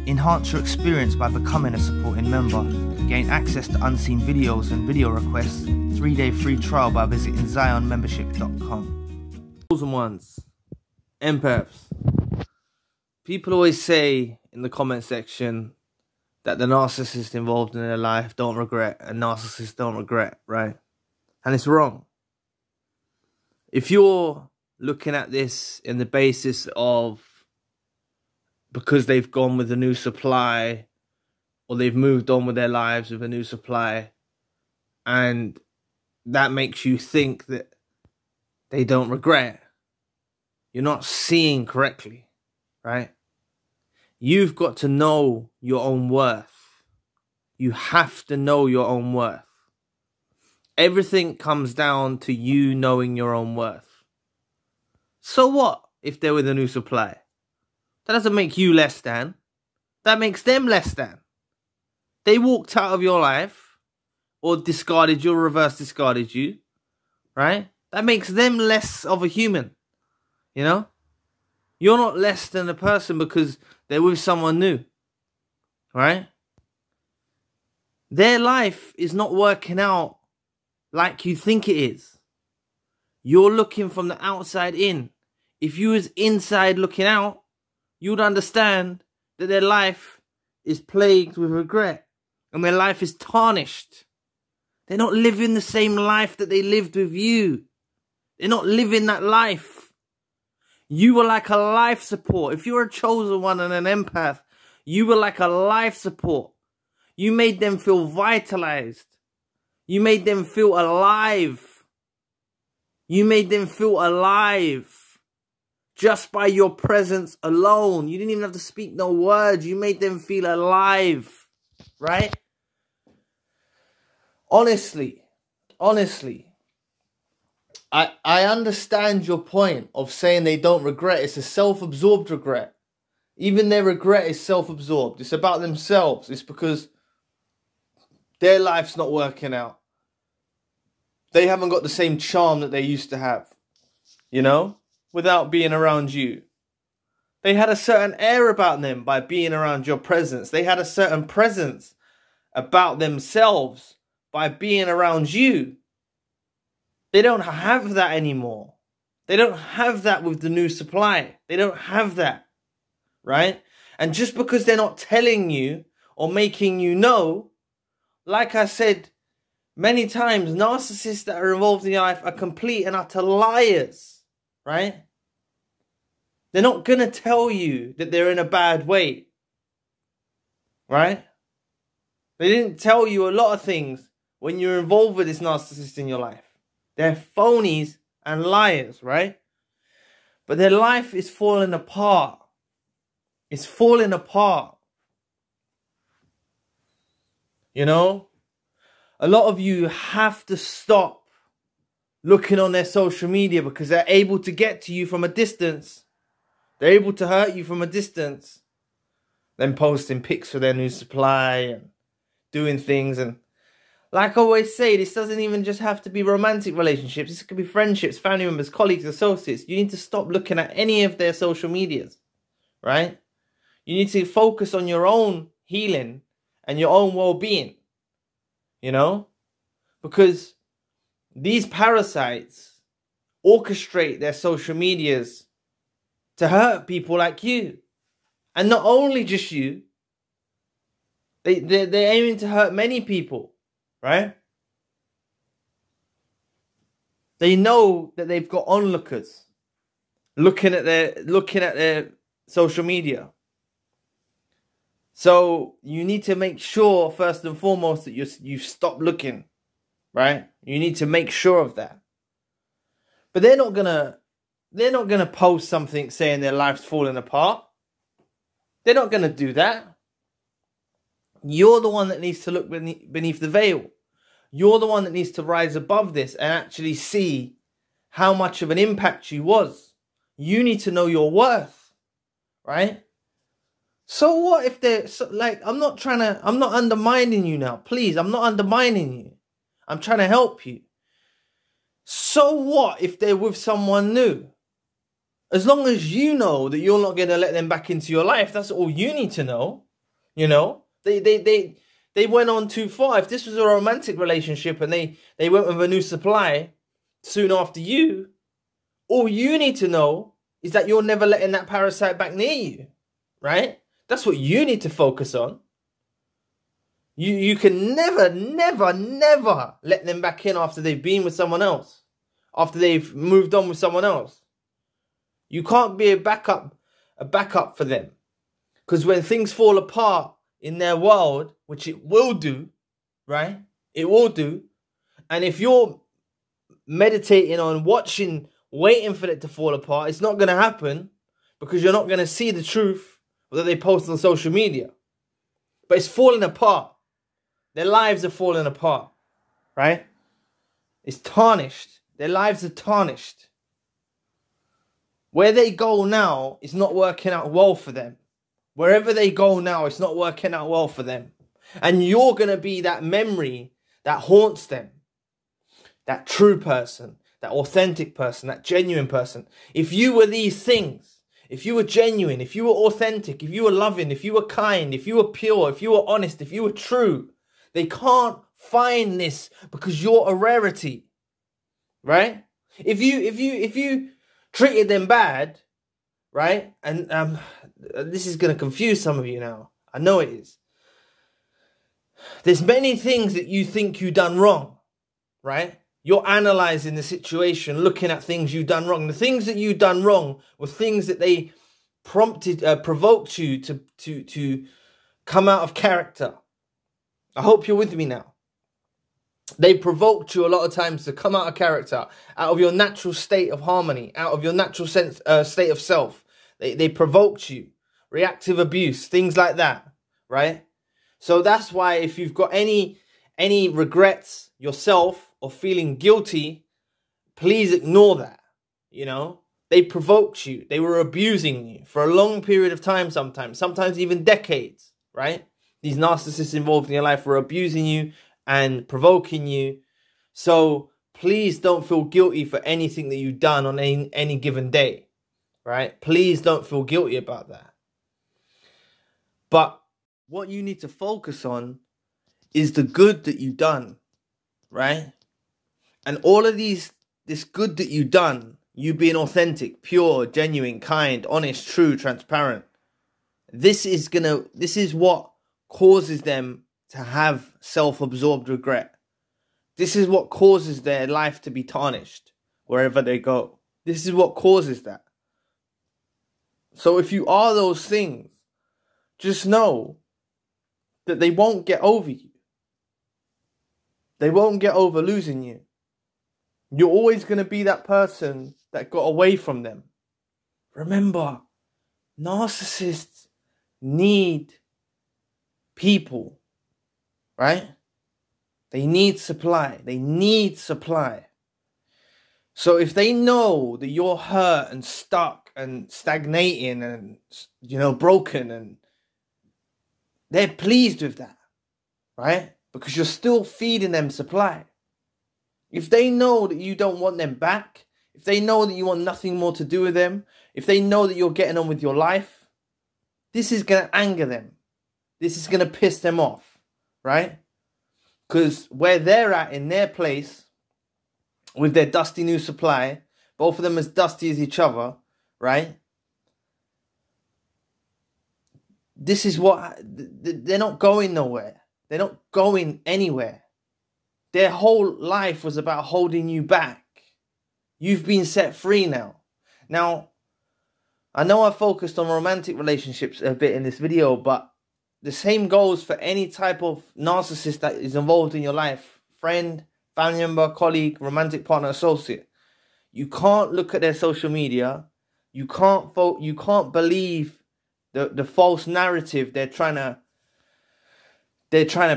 Enhance your experience by becoming a supporting member. Gain access to unseen videos and video requests. 3-day free trial by visiting zionmembership.com. Chosen ones, empaths. People always say in the comment section that the narcissist involved in their life don't regret, and narcissists don't regret, right? And it's wrong. If you're looking at this in the basis of because they've gone with a new supply or they've moved on with their lives with a new supply, and that makes you think that they don't regret, you're not seeing correctly, right? You've got to know your own worth. You have to know your own worth. Everything comes down to you knowing your own worth. So what if they're with a new supply? That doesn't make you less than. That makes them less than. They walked out of your life or discarded you or reverse discarded you, right? That makes them less of a human, you know? You're not less than a person because they're with someone new, right? Their life is not working out like you think it is. You're looking from the outside in. If you was inside looking out, you'd understand that their life is plagued with regret and their life is tarnished. They're not living the same life that they lived with you. They're not living that life. You were like a life support. If you're a chosen one and an empath, you were like a life support. You made them feel vitalized. You made them feel alive. You made them feel alive. Just by your presence alone. You didn't even have to speak no words. You made them feel alive. Right? Honestly. I understand your point of saying they don't regret. It's a self-absorbed regret. Even their regret is self-absorbed. It's about themselves. It's because their life's not working out. They haven't got the same charm that they used to have. You know? Without being around you. They had a certain air about them by being around your presence. They had a certain presence about themselves by being around you. They don't have that anymore. They don't have that with the new supply. They don't have that. Right? And just because they're not telling you or making you know, like I said many times, narcissists that are involved in your life are complete and utter liars. Right? They're not going to tell you that they're in a bad way. Right? They didn't tell you a lot of things when you're involved with this narcissist in your life. They're phonies and liars, right? But their life is falling apart. It's falling apart. You know? A lot of you have to stop looking on their social media because they're able to get to you from a distance. They're able to hurt you from a distance. Then posting pics for their new supply and doing things. And like I always say, this doesn't even just have to be romantic relationships. This could be friendships, family members, colleagues, associates. You need to stop looking at any of their social medias. Right? You need to focus on your own healing and your own well-being. You know? Because these parasites orchestrate their social medias to hurt people like you. And not only just you. They're aiming to hurt many people. Right? They know that they've got onlookers looking at their social media. So you need to make sure first and foremost that you've stopped looking. Right? You need to make sure of that. But they're not gonna post something saying their life's falling apart. They're not gonna do that. You're the one that needs to look beneath the veil. You're the one that needs to rise above this and actually see how much of an impact you was. You need to know your worth. Right? So what if they're I'm not undermining you now. Please, I'm not undermining you. I'm trying to help you. So what if they're with someone new? As long as you know that you're not going to let them back into your life, that's all you need to know. You know, they went on too far. If this was a romantic relationship and they went with a new supply soon after you, all you need to know is that you're never letting that parasite back near you, right? That's what you need to focus on. You can never let them back in after they've been with someone else, after they've moved on with someone else. You can't be a backup for them. Because when things fall apart in their world, which it will do, right? It will do. And if you're meditating on watching, waiting for it to fall apart, it's not going to happen, because you're not going to see the truth that they post on social media. But it's falling apart. Their lives are falling apart, right? It's tarnished. Their lives are tarnished. Where they go now, it's not working out well for them. Wherever they go now, it's not working out well for them. And you're going to be that memory that haunts them. That true person, that authentic person, that genuine person. If you were these things, if you were genuine, if you were authentic, if you were loving, if you were kind, if you were pure, if you were honest, if you were true, they can't find this because you're a rarity, right? If you treated them bad, right? And this is going to confuse some of you now. I know it is. There's many things that you think you done wrong, right? You're analysing the situation, looking at things you've done wrong. The things that you've done wrong were things that they provoked you to come out of character. I hope you're with me now. They provoked you a lot of times to come out of character, out of your natural state of harmony, out of your natural state of self. They provoked you. Reactive abuse, things like that, right? So that's why if you've got any regrets yourself or feeling guilty, please ignore that, you know? They provoked you. They were abusing you for a long period of time sometimes even decades, right? These narcissists involved in your life were abusing you and provoking you. So please don't feel guilty for anything that you've done on any given day, right? Please don't feel guilty about that. But what you need to focus on is the good that you've done, right? And all of this good that you've done, you being authentic, pure, genuine, kind, honest, true, transparent, this is what causes them to have self-absorbed regret. This is what causes their life to be tarnished wherever they go. This is what causes that. So if you are those things, just know that they won't get over you. They won't get over losing you. You're always going to be that person that got away from them. Remember, narcissists need people, right? They need supply. They need supply. So if they know that you're hurt and stuck and stagnating and, you know, broken, and they're pleased with that, right? Because you're still feeding them supply. If they know that you don't want them back, if they know that you want nothing more to do with them, if they know that you're getting on with your life, this is going to anger them. This is going to piss them off, right? Because where they're at in their place, with their dusty new supply, both of them as dusty as each other, right? This is what, they're not going nowhere. They're not going anywhere. Their whole life was about holding you back. You've been set free now. Now, I know I focused on romantic relationships a bit in this video, but the same goes for any type of narcissist that is involved in your life. Friend, family member, colleague, romantic partner, associate. You can't look at their social media. You can't believe the false narrative they're trying to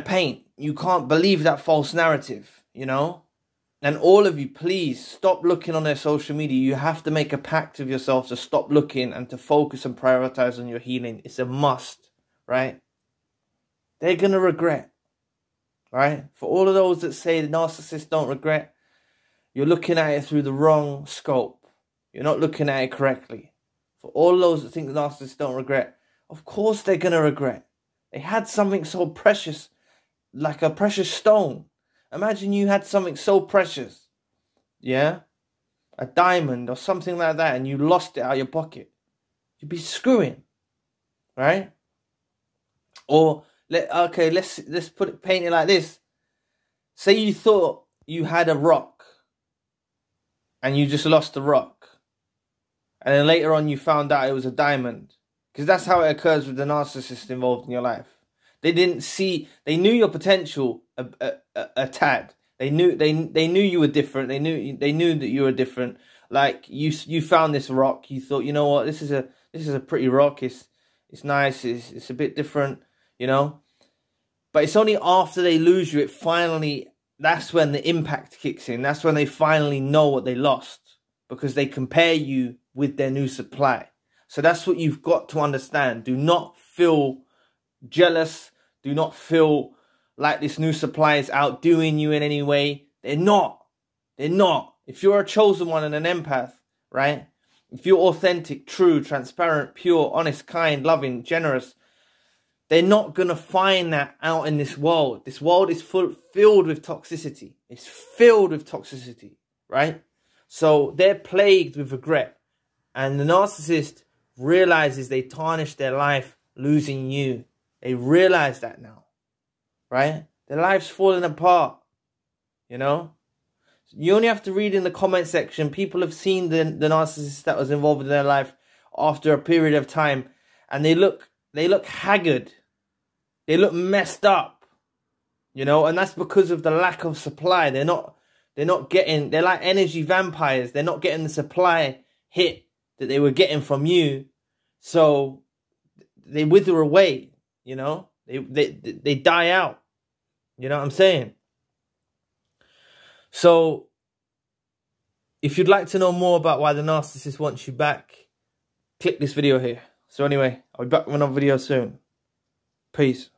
paint. You can't believe that false narrative, you know? And all of you, please stop looking on their social media. You have to make a pact with yourself to stop looking and to focus and prioritize on your healing. It's a must, right? They're going to regret, right? For all of those that say the narcissists don't regret, you're looking at it through the wrong scope. You're not looking at it correctly. For all those that think the narcissists don't regret, of course they're going to regret. They had something so precious, like a precious stone. Imagine you had something so precious, yeah? A diamond or something like that, and you lost it out of your pocket. You'd be screwing, right? Or, let's paint it like this. Say you thought you had a rock, and you just lost the rock. And then later on you found out it was a diamond. Because that's how it occurs with the narcissist involved in your life. They knew your potential a tad. They knew you were different. They knew that you were different. Like you found this rock. You thought, you know what, this is a pretty rock. It's nice. It's a bit different, you know. But it's only after they lose you, that's when the impact kicks in. That's when they finally know what they lost, because they compare you with their new supply. So that's what you've got to understand. Do not feel jealous. Do not feel like this new supply is outdoing you in any way. They're not. They're not. If you're a chosen one and an empath, right? If you're authentic, true, transparent, pure, honest, kind, loving, generous, they're not going to find that out in this world. This world is filled with toxicity. It's filled with toxicity, right? So they're plagued with regret. And the narcissist realizes they tarnished their life losing you. They realize that now, right? Their life's falling apart, you know? You only have to read in the comment section. People have seen the narcissist that was involved in their life after a period of time, and they look haggard. They look messed up, you know? And that's because of the lack of supply. They're like energy vampires. They're not getting the supply hit that they were getting from you. So they wither away, you know? They die out. You know what I'm saying? So if you'd like to know more about why the narcissist wants you back, click this video here. So anyway, I'll be back with another video soon. Peace.